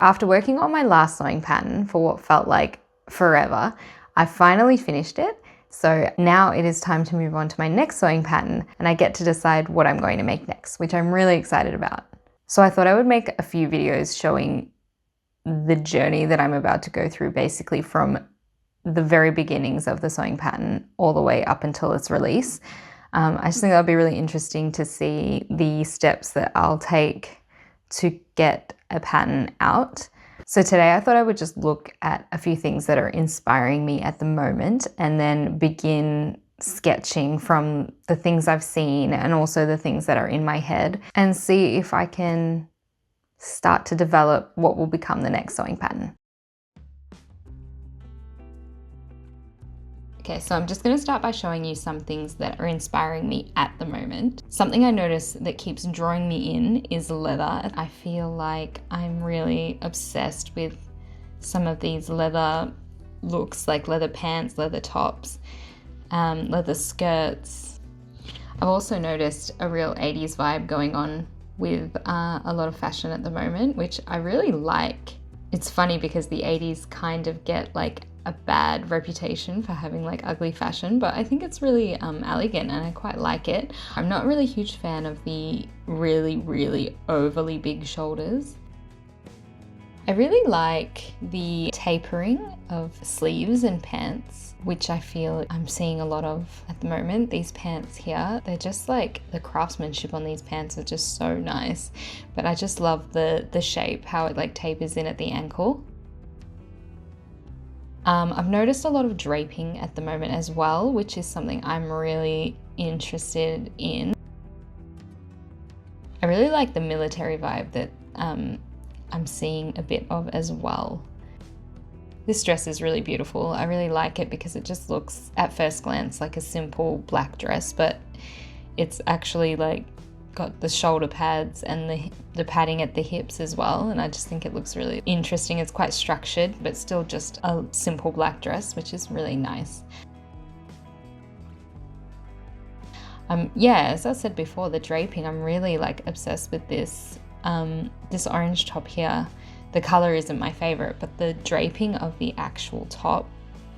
After working on my last sewing pattern for what felt like forever, I finally finished it. So now it is time to move on to my next sewing pattern, and I get to decide what I'm going to make next, which I'm really excited about. So I thought I would make a few videos showing the journey that I'm about to go through, basically from the very beginnings of the sewing pattern all the way up until its release. I just think that'll be really interesting to see the steps that I'll take to get a pattern out. So today I thought I would just look at a few things that are inspiring me at the moment and then begin sketching from the things I've seen and also the things that are in my head and see if I can start to develop what will become the next sewing pattern. Okay, so I'm just going to start by showing you some things that are inspiring me at the moment. Something I notice that keeps drawing me in is leather. I feel like I'm really obsessed with some of these leather looks, like leather pants, leather tops, leather skirts. I've also noticed a real 80s vibe going on with a lot of fashion at the moment, which I really like. It's funny because the 80s kind of get like a bad reputation for having like ugly fashion, but I think it's really elegant and I quite like it. I'm not really a huge fan of the really overly big shoulders. I really like the tapering of sleeves and pants, which I feel I'm seeing a lot of at the moment. These pants here, they're just like, the craftsmanship on these pants are just so nice, but I just love the shape, how it like tapers in at the ankle. I've noticed a lot of draping at the moment as well, which is something I'm really interested in. I really like the military vibe that I'm seeing a bit of as well. This dress is really beautiful. I really like it because it just looks at first glance like a simple black dress, but it's actually like got the shoulder pads and the padding at the hips as well, and I just think it looks really interesting. It's quite structured, but still just a simple black dress, which is really nice. Yeah, as I said before, the draping, I'm really like obsessed with this this orange top here. The color isn't my favorite, but the draping of the actual top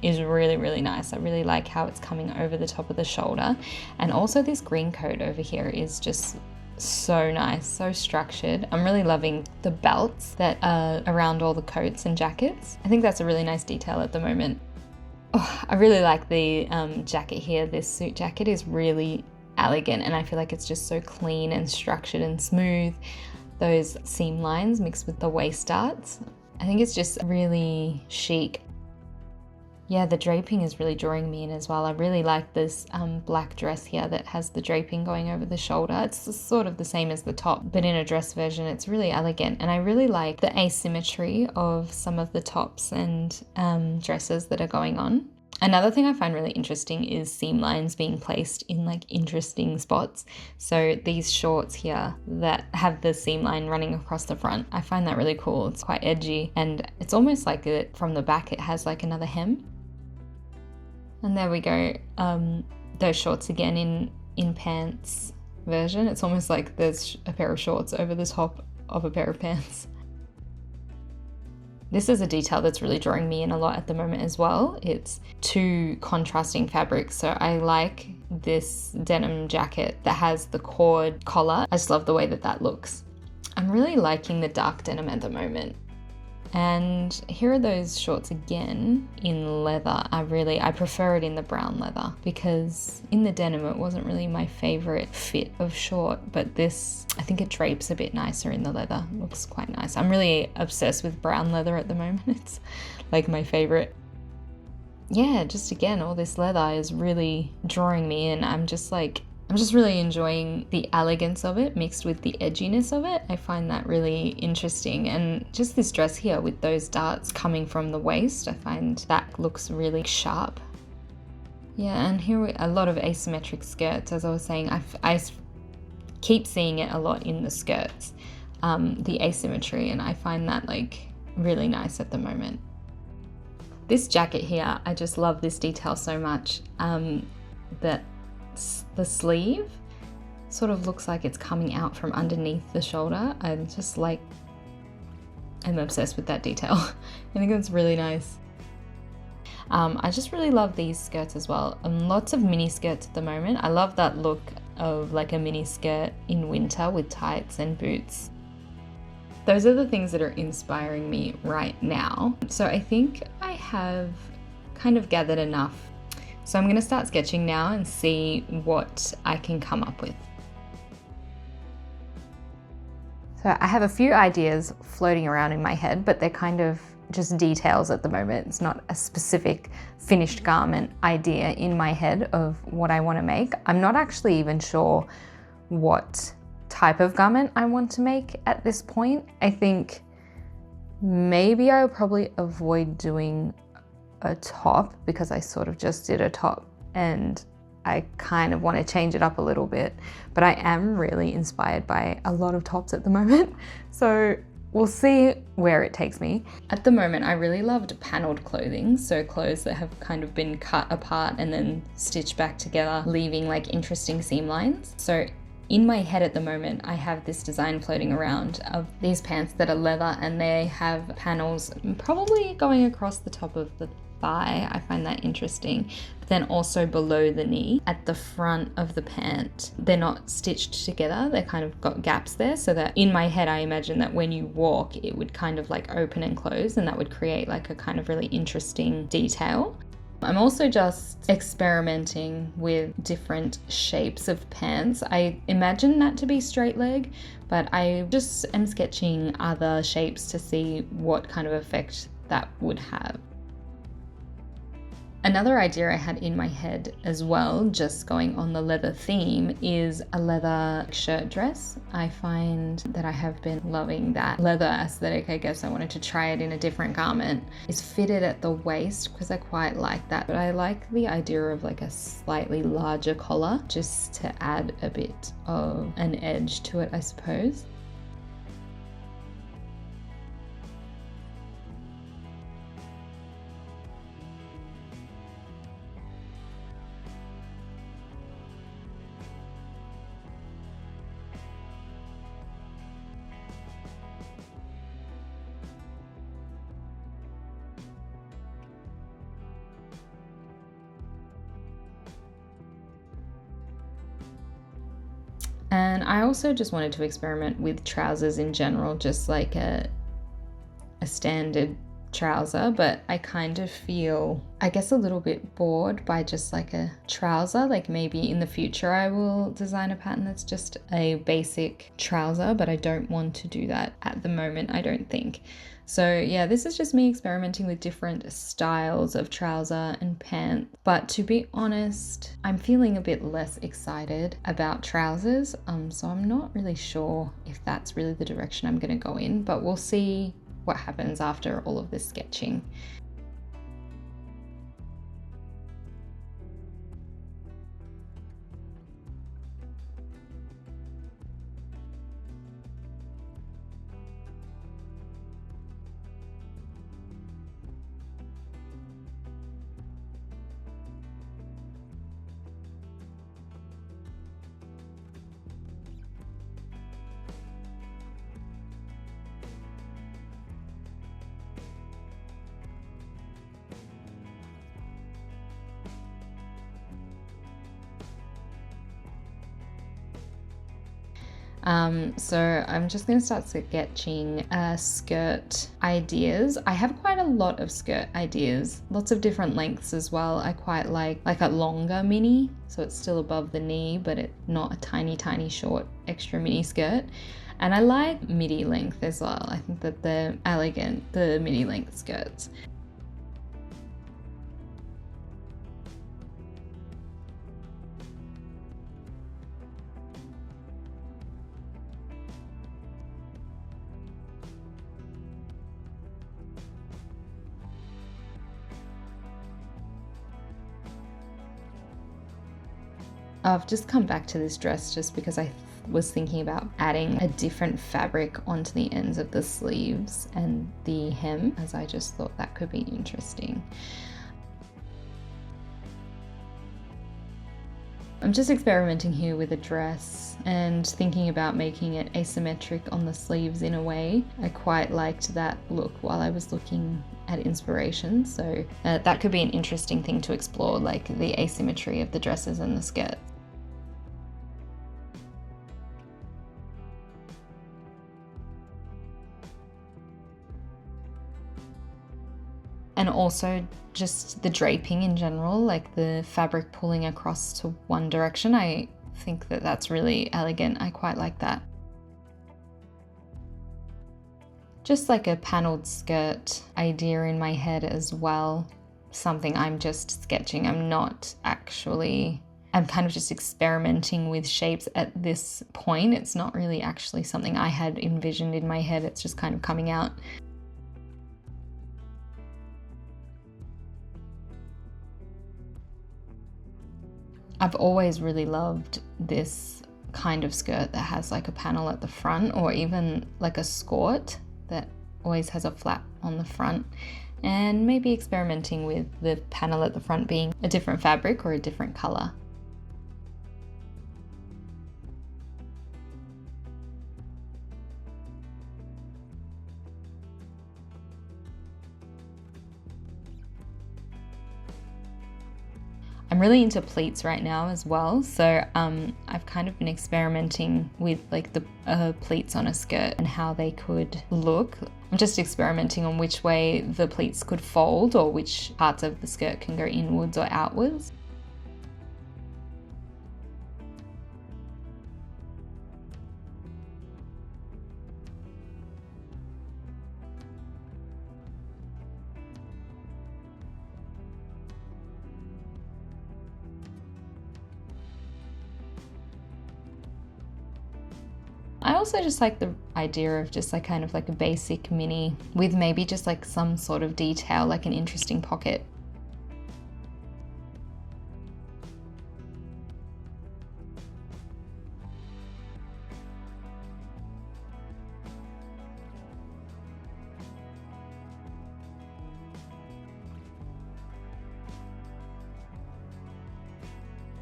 is really nice. I really like how it's coming over the top of the shoulder, and also this green coat over here is just so nice, so structured. I'm really loving the belts that are around all the coats and jackets. I think that's a really nice detail at the moment. Oh, I really like the jacket here. This suit jacket is really elegant and I feel like it's just so clean and structured and smooth. Those seam lines mixed with the waist darts, I think it's just really chic. Yeah, the draping is really drawing me in as well. I really like this black dress here that has the draping going over the shoulder. It's sort of the same as the top, but in a dress version. It's really elegant, and I really like the asymmetry of some of the tops and dresses that are going on. Another thing I find really interesting is seam lines being placed in like interesting spots. So these shorts here that have the seam line running across the front, I find that really cool. It's quite edgy, and it's almost like from the back it has like another hem. And there we go, those shorts again in pants version. It's almost like there's a pair of shorts over the top of a pair of pants. This is a detail that's really drawing me in a lot at the moment as well. It's two contrasting fabrics. So I like this denim jacket that has the cord collar. I just love the way that that looks. I'm really liking the dark denim at the moment. And here are those shorts again in leather. I prefer it in the brown leather because in the denim it wasn't really my favorite fit of short, but this, I think it drapes a bit nicer in the leather. It looks quite nice. I'm really obsessed with brown leather at the moment. It's like my favorite. Yeah, just again, all this leather is really drawing me in. I'm just really enjoying the elegance of it mixed with the edginess of it. I find that really interesting. And just this dress here with those darts coming from the waist, I find that looks really sharp. Yeah, and here a lot of asymmetric skirts. As I was saying, I keep seeing it a lot in the skirts, the asymmetry, and I find that like really nice at the moment. This jacket here, I just love this detail so much, that the sleeve sort of looks like it's coming out from underneath the shoulder. I just like am obsessed with that detail. I think it's really nice. I just really love these skirts as well. Lots of mini skirts at the moment. I love that look of like a mini skirt in winter with tights and boots. Those are the things that are inspiring me right now. So I think I have kind of gathered enough. So I'm gonna start sketching now and see what I can come up with. So I have a few ideas floating around in my head, but they're kind of just details at the moment. It's not a specific finished garment idea in my head of what I want to make. I'm not actually even sure what type of garment I want to make at this point. I think maybe I'll probably avoid doing a top because I sort of just did a top and I kind of want to change it up a little bit, but I am really inspired by a lot of tops at the moment. So we'll see where it takes me. At the moment, I really loved paneled clothing, so clothes that have kind of been cut apart and then stitched back together, leaving like interesting seam lines. So in my head at the moment, I have this design floating around of these pants that are leather and they have panels probably going across the top of the thigh. I find that interesting. But then also below the knee at the front of the pant, they're not stitched together. They're kind of got gaps there, so that in my head I imagine that when you walk it would kind of like open and close, and that would create like a kind of really interesting detail. I'm also just experimenting with different shapes of pants. I imagine that to be straight leg, but I just am sketching other shapes to see what kind of effect that would have. Another idea I had in my head as well, just going on the leather theme, is a leather shirt dress. I find that I have been loving that leather aesthetic. I guess I wanted to try it in a different garment. It's fitted at the waist because I quite like that, but I like the idea of like a slightly larger collar just to add a bit of an edge to it, I suppose. And I also just wanted to experiment with trousers in general, just like a standard trouser, but I kind of feel, I guess, a little bit bored by just like a trouser. Like maybe in the future I will design a pattern that's just a basic trouser, but I don't want to do that at the moment, I don't think. So yeah, this is just me experimenting with different styles of trouser and pants. But to be honest, I'm feeling a bit less excited about trousers. So I'm not really sure if that's really the direction I'm going to go in, but we'll see what happens after all of this sketching. So I'm just going to start sketching skirt ideas. I have quite a lot of skirt ideas, lots of different lengths as well. I quite like a longer mini, so it's still above the knee, but it's not a tiny short extra mini skirt. And I like midi length as well. I think that they're elegant, the midi length skirts. I've just come back to this dress just because I was thinking about adding a different fabric onto the ends of the sleeves and the hem, as I just thought that could be interesting. I'm just experimenting here with a dress and thinking about making it asymmetric on the sleeves in a way. I quite liked that look while I was looking at inspiration, so that could be an interesting thing to explore, like the asymmetry of the dresses and the skirts. And also just the draping in general, like the fabric pulling across to one direction. I think that that's really elegant. I quite like that. Just like a panelled skirt idea in my head as well. Something I'm just sketching. I'm kind of just experimenting with shapes at this point. It's not really actually something I had envisioned in my head. It's just kind of coming out. I've always really loved this kind of skirt that has like a panel at the front, or even like a skirt that always has a flap on the front, and maybe experimenting with the panel at the front being a different fabric or a different color. I'm really into pleats right now as well, so I've kind of been experimenting with like the pleats on a skirt and how they could look. I'm just experimenting on which way the pleats could fold, or which parts of the skirt can go inwards or outwards. I also just like the idea of just like kind of like a basic mini with maybe just like some sort of detail, like an interesting pocket.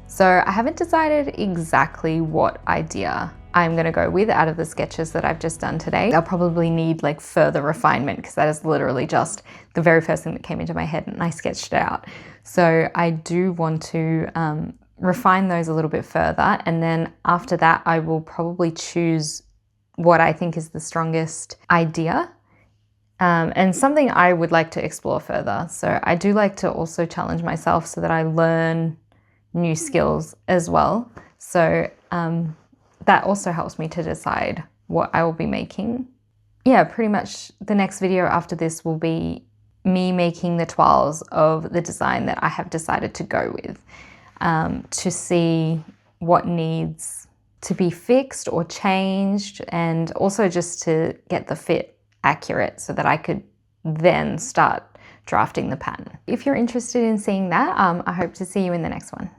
So I haven't decided exactly what idea I'm gonna go with out of the sketches that I've just done today. I'll probably need like further refinement, because that is literally just the very first thing that came into my head and I sketched it out. So I do want to refine those a little bit further, and then after that I will probably choose what I think is the strongest idea, and something I would like to explore further. So I do like to also challenge myself so that I learn new skills as well. So that also helps me to decide what I will be making. Yeah, pretty much the next video after this will be me making the toiles of the design that I have decided to go with, to see what needs to be fixed or changed, and also just to get the fit accurate so that I could then start drafting the pattern. If you're interested in seeing that, I hope to see you in the next one.